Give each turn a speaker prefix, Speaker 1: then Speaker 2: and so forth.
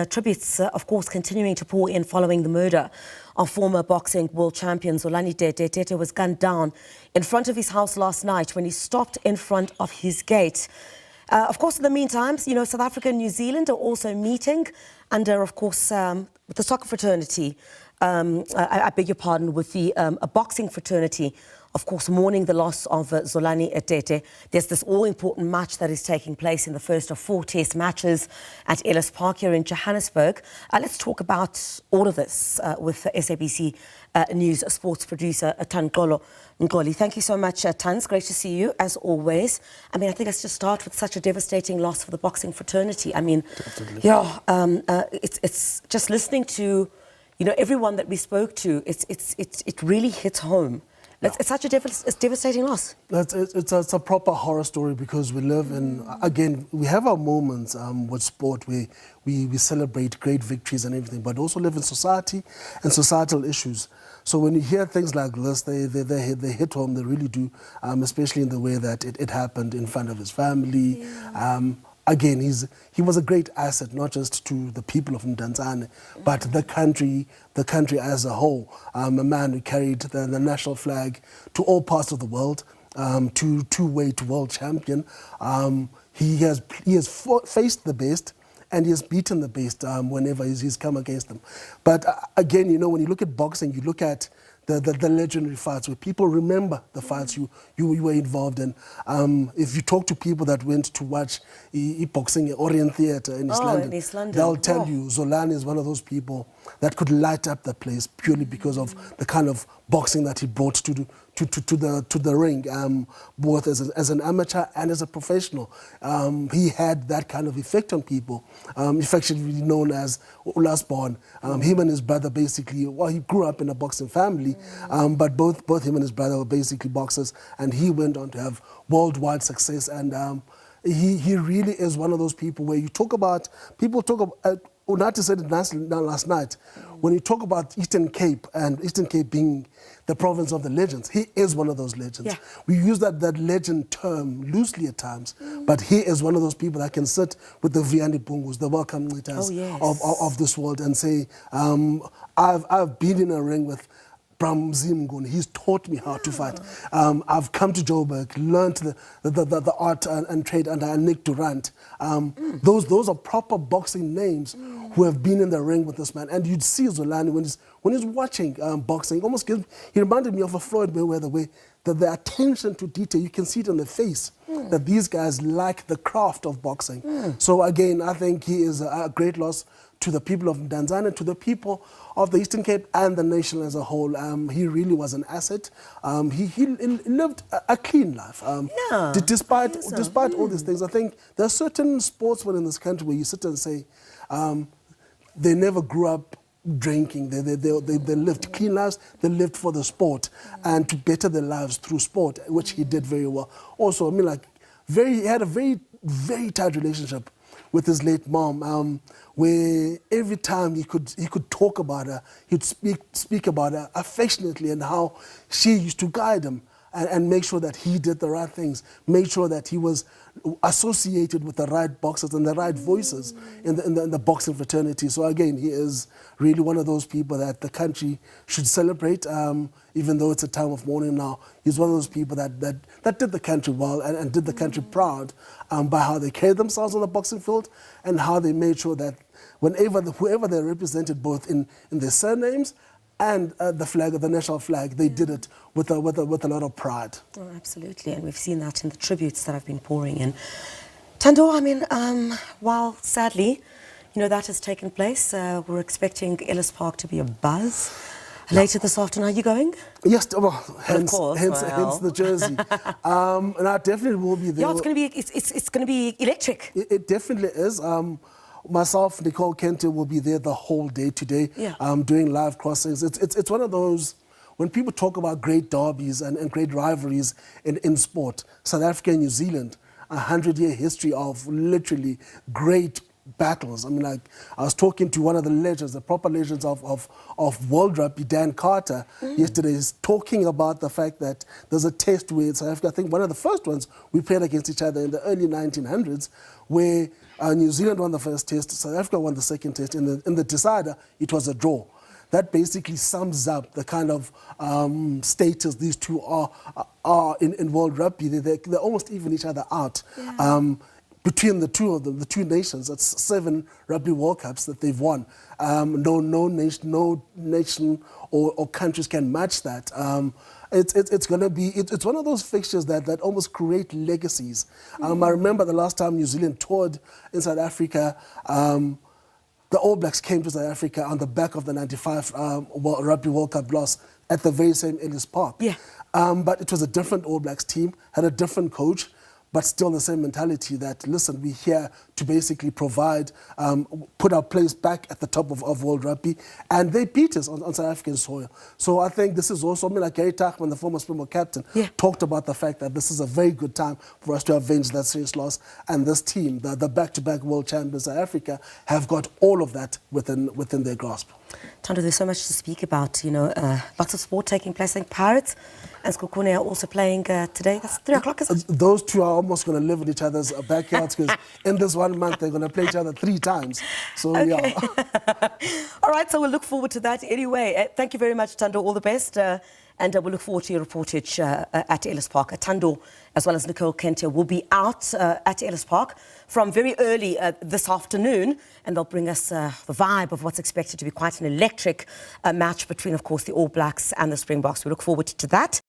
Speaker 1: Tributes, of course, continuing to pour in following the murder of former boxing world champion Zolani Tete. Tete was gunned down in front of his house last night when he stopped in front of his gate. Of course, in the meantime, South Africa and New Zealand are also meeting under, of course, with the soccer fraternity. I beg your pardon, with the a boxing fraternity, of course, mourning the loss of Zolani Tete. There's this all-important match that is taking place in the first of 4 test matches at Ellis Park here in Johannesburg. Let's talk about all of this with SABC News sports producer Thanduxolo. Mxoli. Thank you so much, Tans. Great to see you, as always. I mean, I think let's just start with such a devastating loss for the boxing fraternity. I mean, it's just listening to, everyone that we spoke to, it really hits home. Yeah. It's such a devastating loss.
Speaker 2: It's a proper horror story because we live in, again, we have our moments with sport where we celebrate great victories and everything, but also live in society and societal issues. So when you hear things like this, they hit home, they really do, especially in the way that it happened in front of his family. Yeah. Again, he was a great asset, not just to the people of Tanzania, but the country as a whole. A man who carried the national flag to all parts of the world, two-weight world champion. He has faced the best, and he has beaten the best whenever he's come against them. But again, when you look at boxing, you look at the legendary fights where people remember the fights you were involved in. If you talk to people that went to watch boxing at Orient Theatre in East London, they'll tell you Zolani is one of those people that could light up the place purely because of the kind of boxing that he brought to the ring, both as an amateur and as a professional. He had that kind of effect on people, affectionately known as Ulasborn. Him and his brother basically, he grew up in a boxing family, but both him and his brother were basically boxers, and he went on to have worldwide success. And he really is one of those people where people talk about, Unati said it last night, when you talk about Eastern Cape, and Eastern Cape being the province of the legends, he is one of those legends. Yeah. We use that legend term loosely at times, but he is one of those people that can sit with the Viandi Bungus, the welcome leaders of this world, and say, I've been in a ring with Bram Zimgun. He's taught me how to fight. I've come to Joburg, learned the art and trade under Nick Durant. Those are proper boxing names who have been in the ring with this man. And you'd see Zolani when he's watching boxing. He reminded me of a Floyd Mayweather way, that the attention to detail, you can see it on the face, that these guys like the craft of boxing. So again, I think he is a great loss to the people of Tanzania, to the people of the Eastern Cape and the nation as a whole. He really was an asset. He lived a clean life. Despite all these things, I think there are certain sportsmen in this country where you sit and say, they never grew up drinking. They lived clean lives. They lived for the sport and to better their lives through sport, which he did very well. Also, he had a very, very tight relationship with his late mom, where every time he could talk about her, he'd speak about her affectionately and how she used to guide him and make sure that he did the right things, make sure that he was associated with the right boxers and the right voices in the boxing fraternity. So again, he is really one of those people that the country should celebrate, even though it's a time of mourning now. He's one of those people that did the country well and did the country proud by how they carried themselves on the boxing field and how they made sure that whoever they represented, both in their surnames and the flag, the national flag, they did it with a lot of pride.
Speaker 1: Oh, absolutely, and we've seen that in the tributes that have been pouring in. Thando, I mean, while sadly, that has taken place, we're expecting Ellis Park to be a buzz later this afternoon. Are you going?
Speaker 2: Yes, well, hence the jersey. And I definitely will be there.
Speaker 1: Yeah, it's going to be electric.
Speaker 2: It definitely is. Myself, Nicole Kente, will be there the whole day today, doing live crossings. It's one of those, when people talk about great derbies and great rivalries in sport, South Africa and New Zealand, 100-year history of literally great battles. I mean, I was talking to one of the legends, the proper legends of world rugby, Dan Carter, yesterday, is talking about the fact that there's a test where South Africa, I think one of the first ones, we played against each other in the early 1900s, where New Zealand won the first test, South Africa won the second test. In the decider, it was a draw. That basically sums up the kind of status these two are in World Rugby. They almost even each other out. Yeah. Between the two of them, the two nations, that's 7 Rugby World Cups that they've won. No nation or countries can match that. It's going to be, it's one of those fixtures that almost create legacies. I remember the last time New Zealand toured in South Africa, the All Blacks came to South Africa on the back of the 95 Rugby World Cup loss at the very same Ellis Park. Yeah. But it was a different All Blacks team, had a different coach, but still the same mentality that, listen, we're here to basically provide, put our place back at the top of World Rugby. And they beat us on South African soil. So I think this is also, I mean, like Gary Tachman, the former Springbok captain, talked about the fact that this is a very good time for us to avenge that serious loss. And this team, the back-to-back world champions South Africa, have got all of that within their grasp.
Speaker 1: Thando, there's so much to speak about, you know, lots of sport taking place. I think Pirates and contniue are also playing today. That's 3 o'clock, is it?
Speaker 2: Those two are almost going to live in each other's backyards because in this 1 month they're going to play each other 3 times. So, okay. Yeah.
Speaker 1: All right, so we'll look forward to that anyway. Thank you very much, Thando. All the best. And we'll look forward to your reportage at Ellis Park. Thando, as well as Nicole Kente, will be out at Ellis Park from very early this afternoon, and they'll bring us the vibe of what's expected to be quite an electric match between, of course, the All Blacks and the Springboks. We look forward to that.